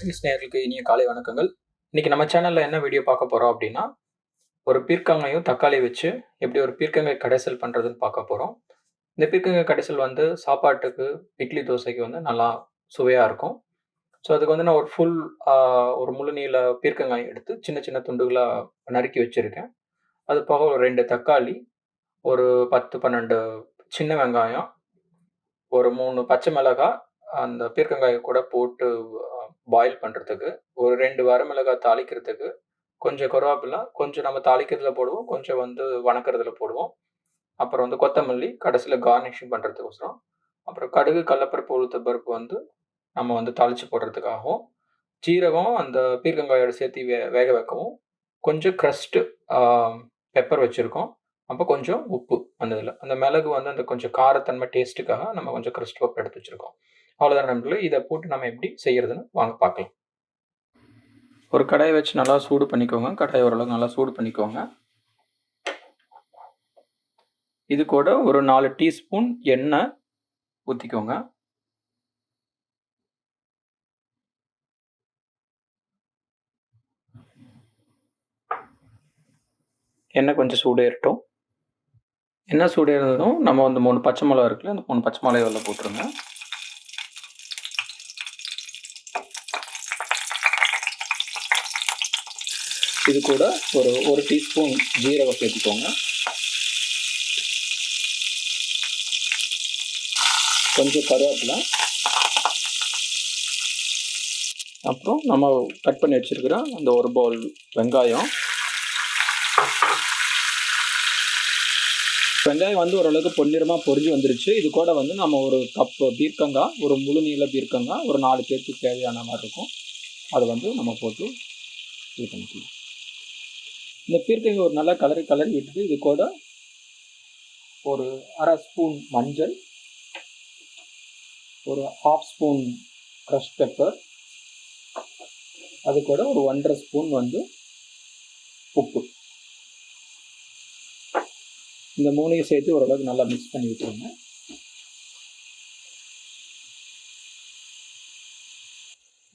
நேயர்களுக்கு இனிய காலை வணக்கங்கள். இன்னைக்கு நம்ம சேனல்ல என்ன வீடியோ பார்க்க போறோம் அப்படின்னா, ஒரு பீர்க்கங்காயும் தக்காளி வச்சு எப்படி ஒரு பீர்க்கங்காய் கடைசல் பண்றதுன்னு பார்க்க போறோம். இந்த பீர்க்கங்காய் கடைசல் வந்து சாப்பாட்டுக்கு, இட்லி, தோசைக்கு வந்து நல்லா சுவையா இருக்கும். ஸோ அதுக்கு வந்து நான் ஒரு ஃபுல் ஒரு முழு நீள பீர்க்கங்காய் எடுத்து சின்ன சின்ன துண்டுகளா நறுக்கி வச்சிருக்கேன். அது போக ஒரு 2 தக்காளி, ஒரு 10, 12 சின்ன வெங்காயம், ஒரு 3 பச்சை மிளகாய், அந்த பீர்க்கங்காய கூட போட்டு பாயில் பண்றதுக்கு, ஒரு 2 வரமிளகாய் தாளிக்கிறதுக்கு, கொஞ்சம் கருவேப்பிலை, கொஞ்சம் நம்ம தாளிக்கிறதுல போடுவோம், கொஞ்சம் வந்து வணக்கறதுல போடுவோம். அப்புறம் வந்து கொத்தமல்லி, கடைசியில கார்னிஷிங் பண்றதுக்கோசரம். அப்புறம் கடுகு, கடலப்பருப்பு, உளுத்தம் பருப்பு வந்து நம்ம வந்து தாளிச்சு போடுறதுக்காகவும், ஜீரகம் அந்த பீர்க்கங்காயோட சேர்த்து வேக வைக்கவும், கொஞ்சம் க்ரஷ்டு ஆ பெப்பர் வச்சிருக்கோம். அப்போ கொஞ்சம் உப்பு அந்த இதில. அந்த மிளகு வந்து அந்த கொஞ்சம் காரத்தன்மை டேஸ்ட்டுக்காக நம்ம கொஞ்சம் க்ரஷ்ட் பெப்பர் எடுத்து வச்சிருக்கோம். அவ்வளோதான் நண்பர்களே. இத போட்டு நம்ம எப்படி செய்யறதுன்னு வாங்க பார்க்கலாம். ஒரு கடாய வச்சு நல்லா சூடு பண்ணிக்கோங்க. கடாய் ஓரளவுக்கு நல்லா சூடு பண்ணிக்கோங்க. இது கூட ஒரு 4 டீஸ்பூன் எண்ணெய் ஊத்திக்கோங்க. எண்ணெய் கொஞ்சம் சூடேறட்டும். எண்ணெய் சூடேறினதும் நம்ம வந்து 3 பச்சை மிளகா இருக்குல்ல, அந்த 3 பச்சை மிளகாய அதில போட்டுருங்க. இது கூட ஒரு 1 டீஸ்பூன் ஜீரகம் சேர்த்துக்கோங்க. கொஞ்சம் கருவேப்பிலை. அப்புறம் நம்ம கட் பண்ணி வச்சிருக்கிற அந்த ஒரு பவுல் வெங்காயம். வெங்காயம் வந்து ஓரளவுக்கு பொன்னிறமா பொரிஞ்சு வந்துருச்சு. இது கூட வந்து நம்ம ஒரு கப்பு பீர்க்கங்காய், ஒரு முழு நீள பீர்க்கங்காய், ஒரு 4 பேருக்கு தேவையான மாதிரி இருக்கும். அதை வந்து நம்ம போட்டு இது பண்ணிக்கலாம். இந்த பீர்க்கங்காய் ஒரு நல்லா கலரி விட்டுட்டு இது கூட ஒரு 1/2 ஸ்பூன் மஞ்சள், ஒரு 1/2 ஸ்பூன் க்ரஷ் பெப்பர், அது கூட ஒரு 1 1/2 ஸ்பூன் வந்து உப்பு. இந்த மூணையும் சேர்த்து ஓரளவுக்கு நல்லா மிக்ஸ் பண்ணி விட்டுருங்க.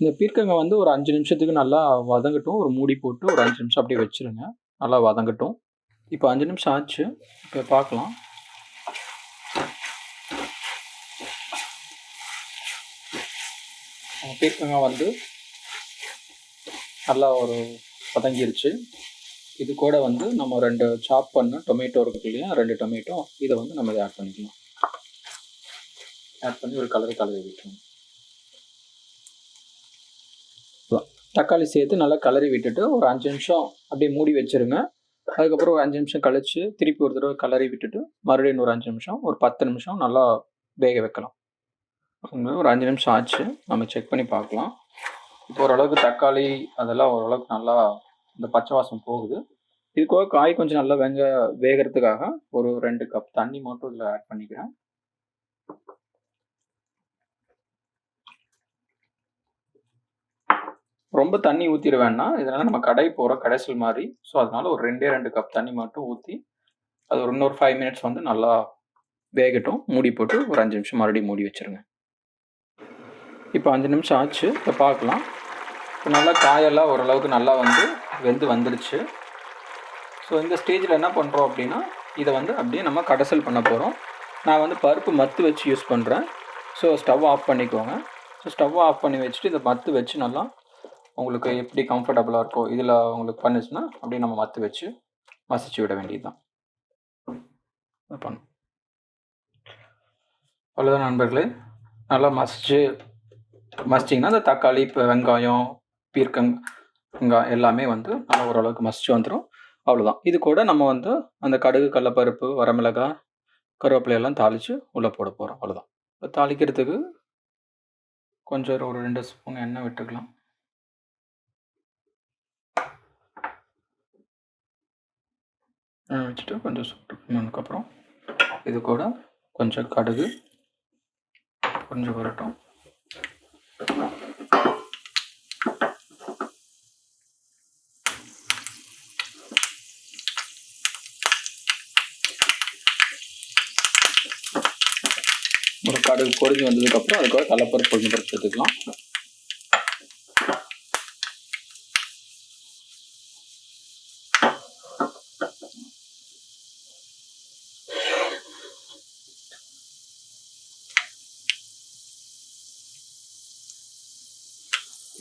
இந்த பீர்க்கங்காய் வந்து ஒரு 5 நிமிஷத்துக்கு நல்லா வதங்கட்டும். ஒரு மூடி போட்டு ஒரு 5 நிமிஷம் அப்படியே வச்சுருங்க. நல்லா வதங்கட்டும். இப்போ 5 நிமிஷம் ஆச்சு. இப்போ பார்க்கலாம். பீர்க்கங்காய் வந்து நல்லா ஒரு வதங்கிருச்சு. இது கூட வந்து நம்ம 2 சாப் பண்ண டொமேட்டோ இருக்கு இல்லையா, 2 டொமேட்டோ, இதை வந்து நம்ம இதை ஆட் பண்ணிக்கலாம். ஆட் பண்ணி ஒரு கலரி விட்டுருங்க. தக்காளி சேர்த்து நல்லா கலரி விட்டுட்டு ஒரு 5 நிமிஷம் அப்படியே மூடி வச்சிருங்க. அதுக்கப்புறம் ஒரு 5 நிமிஷம் கழிச்சு திருப்பி ஒரு தடவை கலரி விட்டுட்டு மறுபடியும் ஒரு 5 நிமிஷம், ஒரு 10 நிமிஷம் நல்லா வேக வைக்கலாம். ஒரு 5 நிமிஷம் ஆச்சு. நம்ம செக் பண்ணி பார்க்கலாம். இப்போ ஓரளவுக்கு தக்காளி அதெல்லாம் ஓரளவுக்கு நல்லா இந்த பச்சை வாசம் போகுது. இதுக்காக காய் கொஞ்சம் நல்லா வேகிறதுக்காக ஒரு 2 கப் தண்ணி மட்டும் இதில் ஆட் பண்ணிக்கிறேன். ரொம்ப தண்ணி ஊற்றிட வேண்டாம். இதனால் நம்ம கடைசல் மாதிரி. ஸோ அதனால ஒரு 2 கப் தண்ணி மட்டும் ஊற்றி அது ஒரு இன்னொரு 5 மினிட்ஸ் வந்து நல்லா வேகட்டும். மூடி போட்டு ஒரு 5 நிமிஷம் மறுபடியும் மூடி வச்சுருங்க. இப்போ 5 நிமிஷம் ஆச்சு. இப்போ பார்க்கலாம். இப்போ நல்லா காயெல்லாம் ஓரளவுக்கு நல்லா வந்து வெந்து வந்துடுச்சு. ஸோ இந்த ஸ்டேஜில் என்ன பண்ணுறோம் அப்படின்னா, இதை வந்து அப்படியே நம்ம கடைசல் பண்ண போகிறோம். நான் வந்து பருப்பு மத்து வச்சு யூஸ் பண்ணுறேன். ஸோ ஸ்டவ் ஆஃப் பண்ணிக்கோங்க. ஸோ ஸ்டவ் ஆஃப் பண்ணி வச்சுட்டு இதை மத்து வச்சு நல்லா உங்களுக்கு எப்படி கம்ஃபர்டபுளாக இருக்கோ இதில் உங்களுக்கு பண்ணுச்சுன்னா அப்படியே நம்ம மத்து வச்சு மசிச்சு விட வேண்டியது தான். அவ்வளோதான் நண்பர்களே. நல்லா மசிச்சிங்கன்னா அந்த தக்காளி, இப்போ வெங்காயம், பீர்க்கங்காய் எல்லாமே வந்து நல்லா ஓரளவுக்கு மசிச்சு வந்துடும். அவ்வளோதான். இது கூட நம்ம வந்து அந்த கடுகு, கடலப்பருப்பு, வரமிளகாய், கருவேப்பிலை எல்லாம் தாளித்து உள்ளே போட போகிறோம். அவ்வளோதான். இப்போ தாளிக்கிறதுக்கு கொஞ்சம் ஒரு 2 ஸ்பூன் எண்ணெய் விட்டுக்கலாம். வச்சுட்டு கொஞ்சம் சுட்டுனதுக்கப்புறம் இது கூட கொஞ்சம் கடுகு கொஞ்சம் வரட்டும். ஒரு கடுகு பொரிஞ்சு வந்ததுக்கப்புறம் அதுக்காக கடலப்பருப்பு கொஞ்சம் எடுத்துக்கலாம்.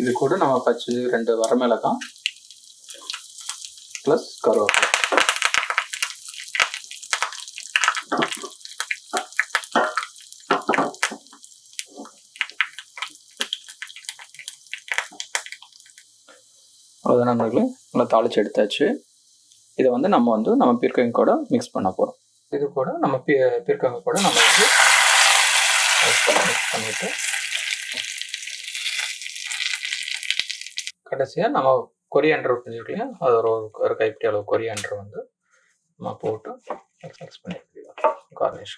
இது கூட நம்ம பச்சை 2 வரமிளகாய் ப்ளஸ் கருவேப்பிலை. அவ்வளோதான் நண்பர்களே, நல்லா தாளித்து எடுத்தாச்சு. இதை வந்து நம்ம பீர்க்கங்காய் கூட மிக்ஸ் பண்ண போகிறோம். இது கூட நம்ம பீர்க்கங்காய் கூட நம்ம வந்து மிக்ஸ் பண்ணிவிட்டு கடைசியாக நம்ம கொரியாண்டர் பண்ணிருக்கலையா, அது ஒரு கைப்பிடி அளவு கொரியாண்டர் வந்து நம்ம போட்டு மிக்ஸ் பண்ணிக்கலாம் கார்னிஷ்.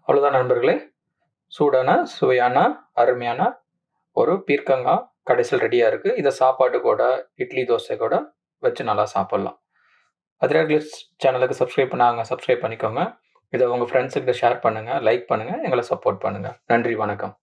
அவ்வளோதான் நண்பர்களே, சூடான சுவையான அருமையான ஒரு பீர்க்கங்காய் கடைசல் ரெடியாக இருக்குது. இதை சாப்பாடு கூட இட்லி தோசை கூட வச்சு நல்லா சாப்பிட்லாம். அதிரேக்லிஸ் சேனலுக்கு சப்ஸ்கிரைப் பண்ணிக்கோங்க. இதை உங்கள் ஃப்ரெண்ட்ஸுக்கிட்ட ஷேர் பண்ணுங்கள், லைக் பண்ணுங்கள், எங்களை சப்போர்ட் பண்ணுங்கள். நன்றி, வணக்கம்.